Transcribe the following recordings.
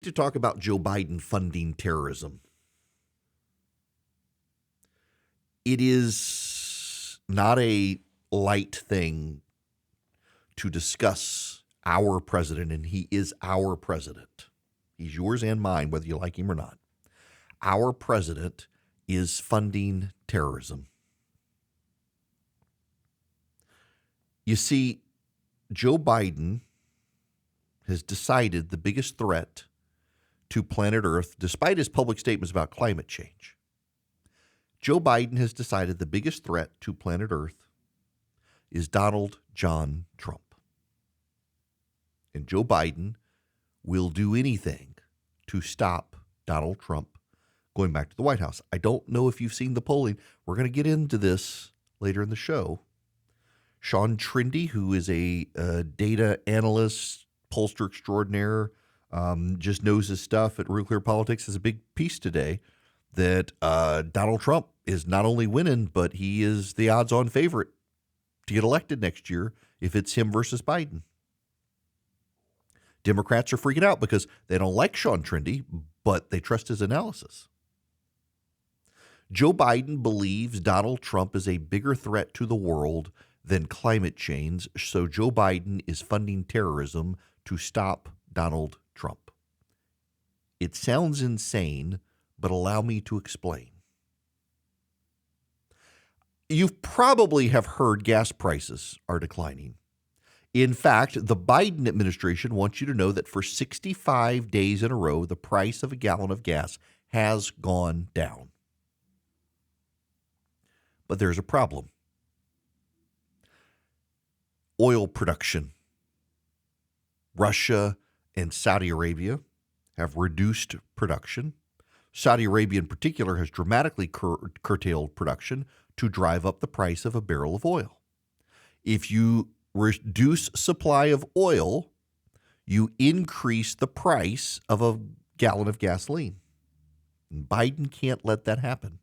To talk about Joe Biden funding terrorism. It is not a light thing to discuss our president, and he is our president. He's yours and mine, whether you like him or not. Our president is funding terrorism. You see, Joe Biden has decided the biggest threat to planet Earth, despite his public statements about climate change. Joe Biden has decided the biggest threat to planet Earth is Donald John Trump. And Joe Biden will do anything to stop Donald Trump going back to the White House. I don't know if you've seen the polling. We're going to get into this later in the show. Sean Trindy, who is a data analyst, pollster extraordinaire, just knows his stuff at Real Clear Politics, has a big piece today that Donald Trump is not only winning, but he is the odds-on favorite to get elected next year if it's him versus Biden. Democrats are freaking out because they don't like Sean Trindy, but they trust his analysis. Joe Biden believes Donald Trump is a bigger threat to the world than climate change, so Joe Biden is funding terrorism to stop Donald Trump. It sounds insane, but allow me to explain. You probably have heard gas prices are declining. In fact, the Biden administration wants you to know that for 65 days in a row, the price of a gallon of gas has gone down. But there's a problem. Oil production. Russia and Saudi Arabia have reduced production. Saudi Arabia in particular has dramatically curtailed production to drive up the price of a barrel of oil. If you reduce supply of oil, you increase the price of a gallon of gasoline. And Biden can't let that happen.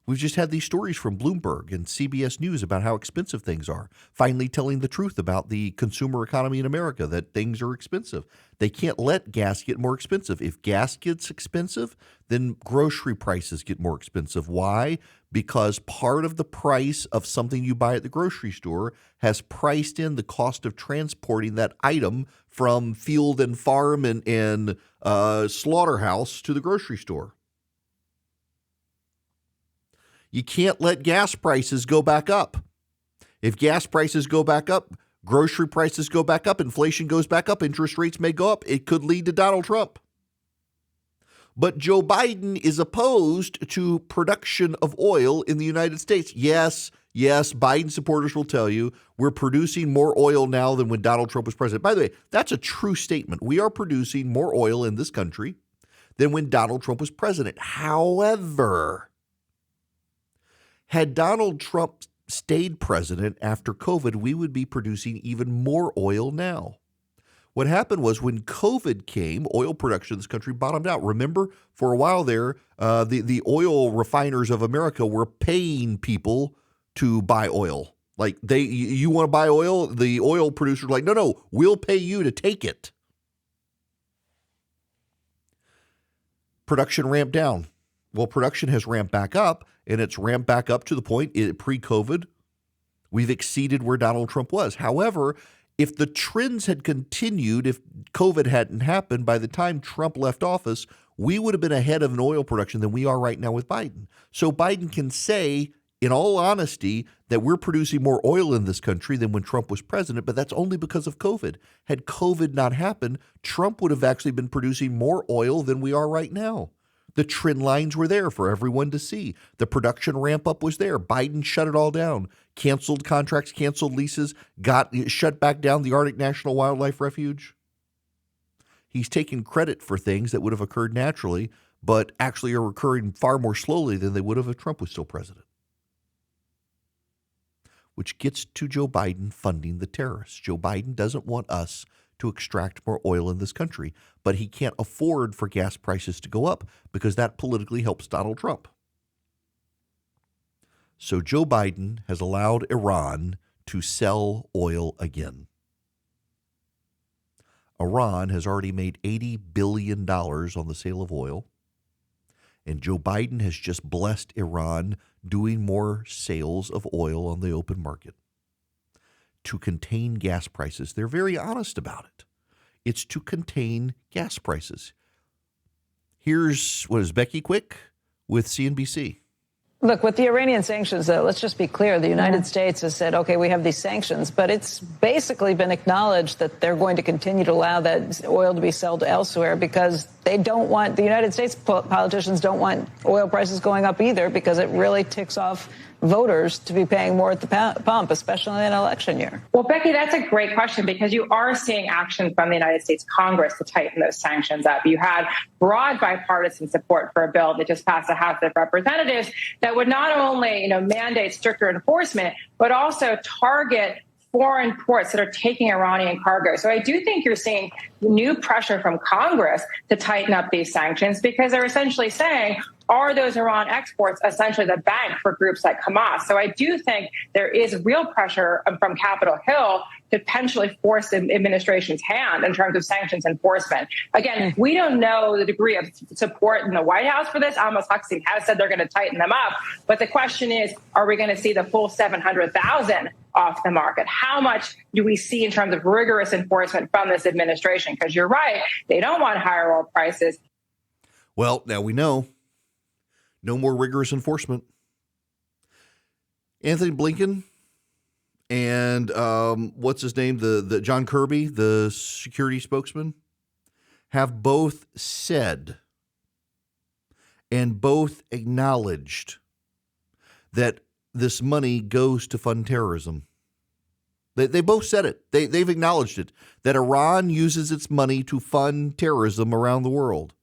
We've just had these stories from Bloomberg and CBS News about how expensive things are, finally telling the truth about the consumer economy in America, that things are expensive. They can't let gas get more expensive. If gas gets expensive, then grocery prices get more expensive. Why? Because part of the price of something you buy at the grocery store has priced in the cost of transporting that item from field and farm and slaughterhouse to the grocery store. You can't let gas prices go back up. If gas prices go back up, grocery prices go back up, inflation goes back up, interest rates may go up. It could lead to Donald Trump. But Joe Biden is opposed to production of oil in the United States. Yes, Biden supporters will tell you we're producing more oil now than when Donald Trump was president. By the way, that's a true statement. We are producing more oil in this country than when Donald Trump was president. However, had Donald Trump stayed president after COVID, we would be producing even more oil now. What happened was when COVID came, oil production in this country bottomed out. Remember, for a while there, the oil refiners of America were paying people to buy oil. Like you want to buy oil? The oil producers were like, no, we'll pay you to take it. Production ramped down. Well, production has ramped back up, and it's ramped back up to the point pre-COVID, we've exceeded where Donald Trump was. However, if the trends had continued, if COVID hadn't happened, by the time Trump left office, we would have been ahead of an oil production than we are right now with Biden. So Biden can say, in all honesty, that we're producing more oil in this country than when Trump was president, but that's only because of COVID. Had COVID not happened, Trump would have actually been producing more oil than we are right now. The trend lines were there for everyone to see. The production ramp up was there. Biden shut it all down, canceled contracts, canceled leases, shut back down the Arctic National Wildlife Refuge. He's taken credit for things that would have occurred naturally, but actually are occurring far more slowly than they would have if Trump was still president. Which gets to Joe Biden funding the terrorists. Joe Biden doesn't want us to extract more oil in this country, but he can't afford for gas prices to go up because that politically helps Donald Trump. So Joe Biden has allowed Iran to sell oil again. Iran has already made $80 billion on the sale of oil, and Joe Biden has just blessed Iran doing more sales of oil on the open market to contain gas prices. They're very honest about it. It's to contain gas prices. Here's what is Becky Quick with CNBC. Look, with the Iranian sanctions, though, let's just be clear. The United States has said, OK, we have these sanctions, but it's basically been acknowledged that they're going to continue to allow that oil to be sold elsewhere because they don't want, the United States politicians don't want oil prices going up either because it really ticks off voters to be paying more at the pump, especially in an election year. Well, Becky, that's a great question because you are seeing action from the United States Congress to tighten those sanctions up. You had broad bipartisan support for a bill that just passed the House of Representatives that would not only, mandate stricter enforcement, but also target foreign ports that are taking Iranian cargo. So I do think you're seeing new pressure from Congress to tighten up these sanctions because they're essentially saying, are those Iran exports essentially the bank for groups like Hamas? So I do think there is real pressure from Capitol Hill to potentially force the administration's hand in terms of sanctions enforcement. Again, we don't know the degree of support in the White House for this. Amos Hochstein has said they're going to tighten them up. But the question is, are we going to see the full 700,000 off the market? How much do we see in terms of rigorous enforcement from this administration? Because you're right, they don't want higher oil prices. Well, now we know. No more rigorous enforcement. Anthony Blinken and what's his name? The John Kirby, the security spokesman, have both said and both acknowledged that this money goes to fund terrorism. They both said it. They've acknowledged it, that Iran uses its money to fund terrorism around the world.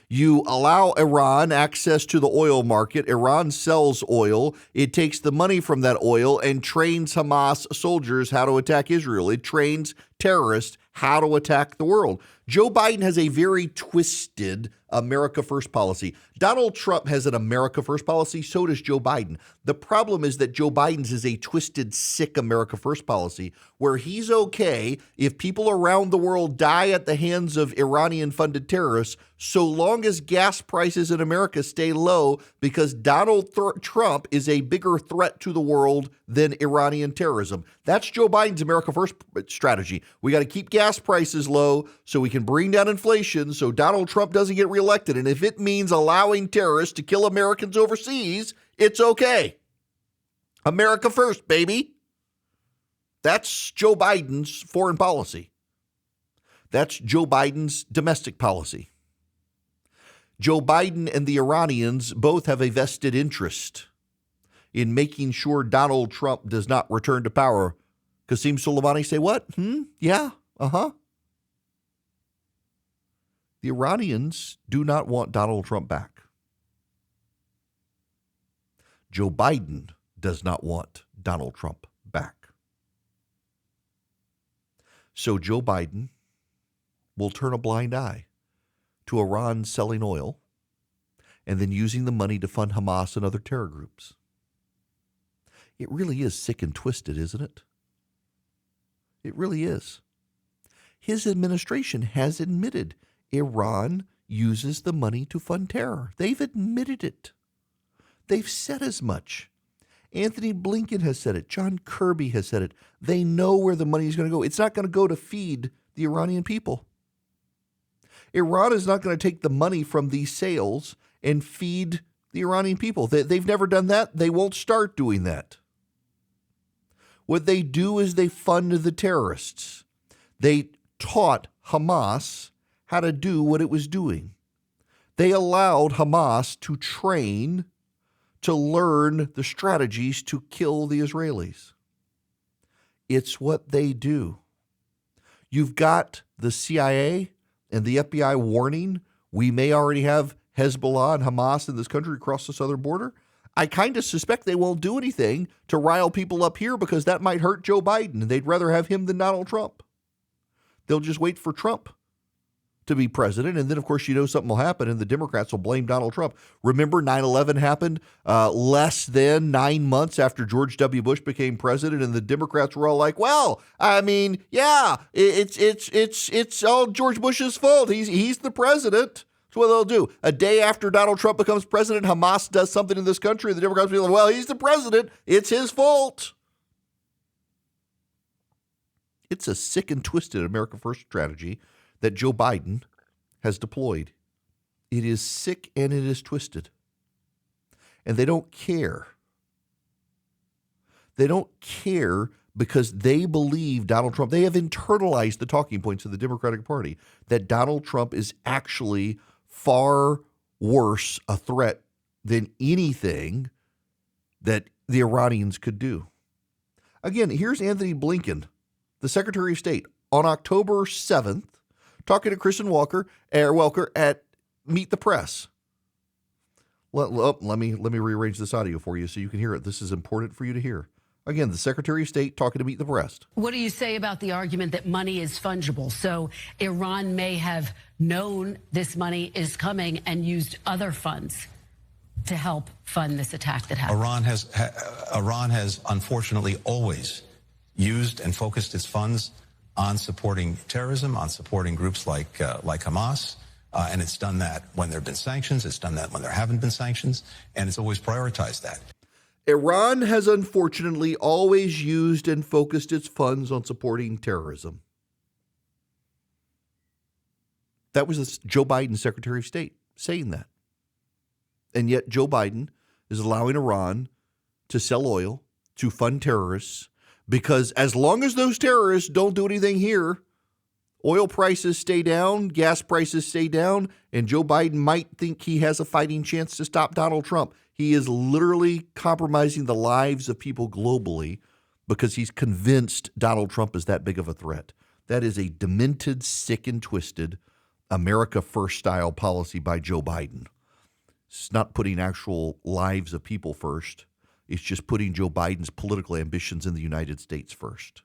You allow Iran access to the oil market. Iran sells oil. It takes the money from that oil and trains Hamas soldiers how to attack Israel. It trains terrorists how to attack the world. Joe Biden has a very twisted America First policy. Donald Trump has an America First policy. So does Joe Biden. The problem is that Joe Biden's is a twisted, sick America First policy where he's okay if people around the world die at the hands of Iranian-funded terrorists so long as gas prices in America stay low because Donald Trump is a bigger threat to the world than Iranian terrorism. That's Joe Biden's America First strategy. We got to keep gas prices low so we can bring down inflation so Donald Trump doesn't get reelected. And if it means allowing terrorists to kill Americans overseas, it's okay. America first, baby. That's Joe Biden's foreign policy. That's Joe Biden's domestic policy. Joe Biden and the Iranians both have a vested interest in making sure Donald Trump does not return to power. Qasem Soleimani say what? Yeah, The Iranians do not want Donald Trump back. Joe Biden does not want Donald Trump back. So Joe Biden will turn a blind eye to Iran selling oil and then using the money to fund Hamas and other terror groups. It really is sick and twisted, isn't it? It really is. His administration has admitted Iran uses the money to fund terror. They've admitted it. They've said as much. Anthony Blinken has said it. John Kirby has said it. They know where the money is going to go. It's not going to go to feed the Iranian people. Iran is not going to take the money from these sales and feed the Iranian people. They've never done that. They won't start doing that. What they do is they fund the terrorists. They taught Hamas how to do what it was doing. They allowed Hamas to train, to learn the strategies to kill the Israelis. It's what they do. You've got the CIA and the FBI warning we may already have Hezbollah and Hamas in this country across the southern border. I kind of suspect they won't do anything to rile people up here because that might hurt Joe Biden. They'd rather have him than Donald Trump. They'll just wait for Trump to be president. And then, of course, something will happen and the Democrats will blame Donald Trump. Remember 9/11 happened less than 9 months after George W. Bush became president, and the Democrats were all like, well, I mean, yeah, it's all George Bush's fault. He's the president. That's what they'll do. A day after Donald Trump becomes president, Hamas does something in this country, and the Democrats will be like, well, he's the president. It's his fault. It's a sick and twisted America First strategy that Joe Biden has deployed. It is sick and it is twisted. And they don't care. They don't care because they believe Donald Trump, they have internalized the talking points of the Democratic Party, that Donald Trump is actually far worse a threat than anything that the Iranians could do. Again, here's Anthony Blinken, the Secretary of State, on October 7th, talking to Kristen Welker at Meet the Press. Let me rearrange this audio for you so you can hear it. This is important for you to hear. Again, the Secretary of State talking to Meet the Press. What do you say about the argument that money is fungible? So Iran may have known this money is coming and used other funds to help fund this attack that happened. Iran has unfortunately always used and focused its funds on supporting terrorism, on supporting groups like Hamas. And it's done that when there have been sanctions. It's done that when there haven't been sanctions. And it's always prioritized that. Iran has unfortunately always used and focused its funds on supporting terrorism. That was Joe Biden, Secretary of State, saying that. And yet Joe Biden is allowing Iran to sell oil, to fund terrorists, because as long as those terrorists don't do anything here, oil prices stay down, gas prices stay down, and Joe Biden might think he has a fighting chance to stop Donald Trump. He is literally compromising the lives of people globally because he's convinced Donald Trump is that big of a threat. That is a demented, sick, and twisted America First style policy by Joe Biden. It's not putting actual lives of people first. It's just putting Joe Biden's political ambitions in the United States first.